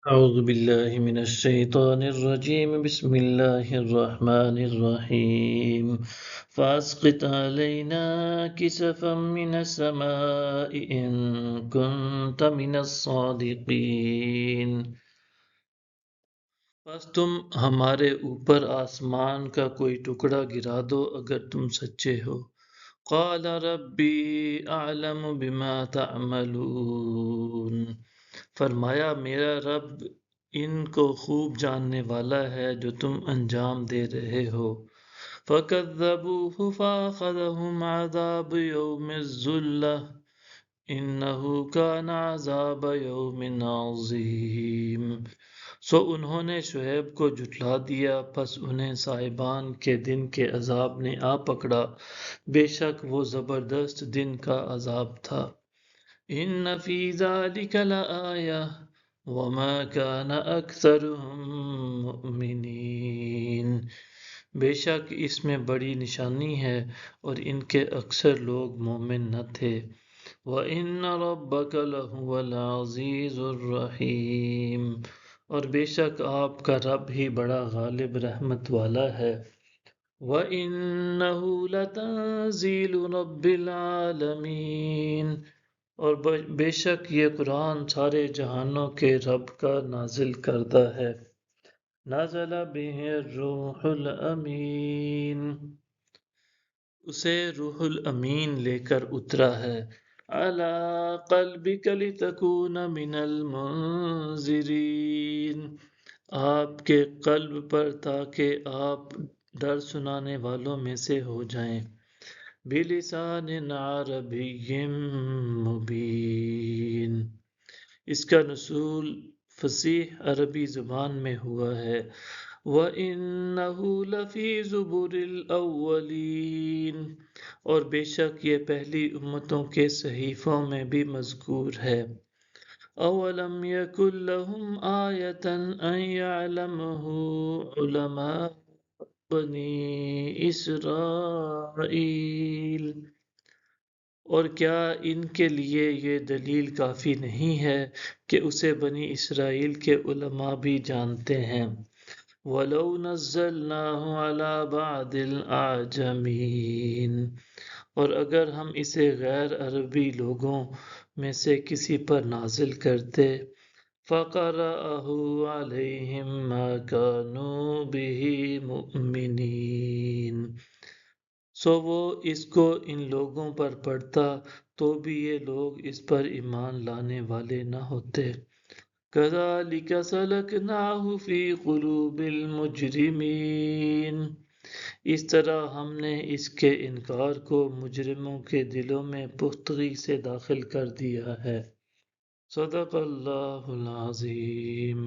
أعوذ بالله من الشيطان الرجيم بسم الله الرحمن الرحيم فأسقط علينا كسفا من السماء إن كنت من الصادقين بس تم ہمارے اوپر آسمان کا کوئی ٹکڑا گرا دو اگر تم سچے ہو قال ربی اعلم بما تعملون فرمایا میرا رب ان کو خوب جاننے والا ہے جو تم انجام دے رہے ہو فَكَذَّبُوهُ فَأَخَذَهُمْ عَذَابُ يَوْمِ الظُّلَّةِ إِنَّهُ كَانَ عَذَابَ يَوْمٍ عَظِيمٍ سو انہوں نے شعیب کو جھٹلا دیا پس انہیں صاحبان کے دن کے عذاب نے آ پکڑا بے شک وہ زبردست دن کا عذاب تھا ان فی ذلک لآیہ وما کان اکثرهم مؤمنین بے شک اس میں بڑی نشانی ہے اور ان کے اکثر لوگ مومن نہ تھے وَإِنَّ رَبَّكَ لَهُوَ الْعَزِيزُ الرَّحِيمُ اور بے شک آپ کا رب ہی بڑا غالب رحمت والا ہے وَإِنَّهُ لَتَنزِيلُ رَبِّ الْعَالَمِينَ اور بے شک یہ قرآن سارے جہانوں کے رب کا نازل کردہ ہے نزل بہ الروح الامین اسے روح الامین لے کر اترا ہے علی قلبک لتکون من المنذرین آپ کے قلب پر تاکہ آپ ڈر سنانے والوں میں سے ہو جائیں بلسان عربی مبین اس کا نزول فصیح عربی زبان میں ہوا ہے وَإِنَّهُ لَفِي زُبُرِ الْأَوَّلِينَ اور بے شک یہ پہلی امتوں کے صحیفوں میں بھی مذکور ہے أَوَلَمْ يَكُنْ لَهُمْ آيَةً أَنْ يَعْلَمَهُ عُلَمَاءُ بنی اسرائیل اور کیا ان کے لیے یہ دلیل کافی نہیں ہے کہ اسے بنی اسرائیل کے علماء بھی جانتے ہیں وَلَوْ نَزَّلْنَاهُ عَلَى بَعْضِ الْأَعْجَمِينَ اور اگر ہم اسے غیر عربی لوگوں میں سے کسی پر نازل کرتے فَقَرَأَهُ عَلَيْهِمْ مَا كَانُوا بِهِ مُؤْمِنِينَ سو وہ اس کو ان لوگوں پر پڑھتا تو بھی یہ لوگ اس پر ایمان لانے والے نہ ہوتے كَذَلِكَ سَلَكْنَاهُ فِي قُلُوبِ الْمُجْرِمِينَ اس طرح ہم نے اس کے انکار کو مجرموں کے دلوں میں پختگی سے داخل کر دیا ہے صدق اللہ العظیم